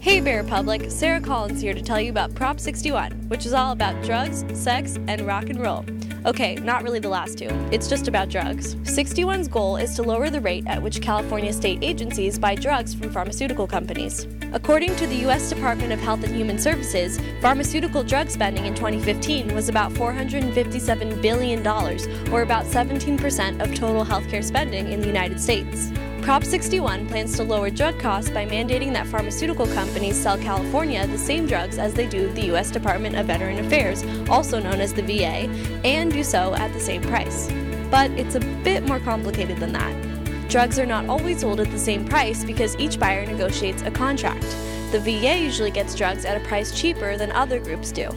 Hey Bear Republic, Sarah Collins here to tell you about Prop 61, which is all about drugs, sex, and rock and roll. Okay, not really the last two. It's just about drugs. 61's goal is to lower the rate at which California state agencies buy drugs from pharmaceutical companies. According to the U.S. Department of Health and Human Services, pharmaceutical drug spending in 2015 was about $457 billion, or about 17% of total healthcare spending in the United States. Prop 61 plans to lower drug costs by mandating that pharmaceutical companies sell California the same drugs as they do the U.S. Department of Veterans Affairs, also known as the VA, and do so at the same price. But it's a bit more complicated than that. Drugs are not always sold at the same price because each buyer negotiates a contract. The VA usually gets drugs at a price cheaper than other groups do.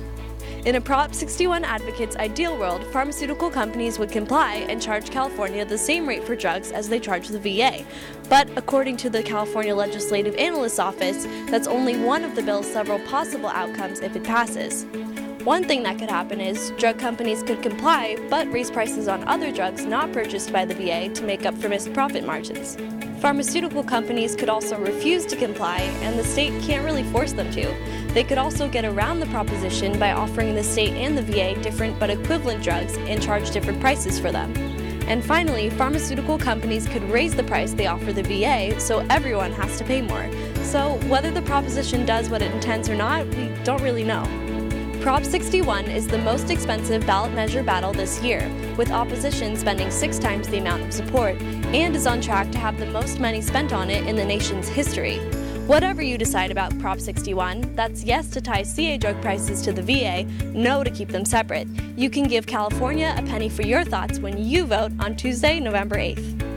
In a Prop 61 advocate's ideal world, pharmaceutical companies would comply and charge California the same rate for drugs as they charge the VA. But according to the California Legislative Analyst's Office, that's only one of the bill's several possible outcomes if it passes. One thing that could happen is drug companies could comply but raise prices on other drugs not purchased by the VA to make up for missed profit margins. Pharmaceutical companies could also refuse to comply, and the state can't really force them to. They could also get around the proposition by offering the state and the VA different but equivalent drugs and charge different prices for them. And finally, pharmaceutical companies could raise the price they offer the VA, so everyone has to pay more. So whether the proposition does what it intends or not, we don't really know. Prop 61 is the most expensive ballot measure battle this year, with opposition spending 6 times the amount of support, and is on track to have the most money spent on it in the nation's history. Whatever you decide about Prop 61, that's yes to tie CA drug prices to the VA, no to keep them separate. You can give California a penny for your thoughts when you vote on Tuesday, November 8th.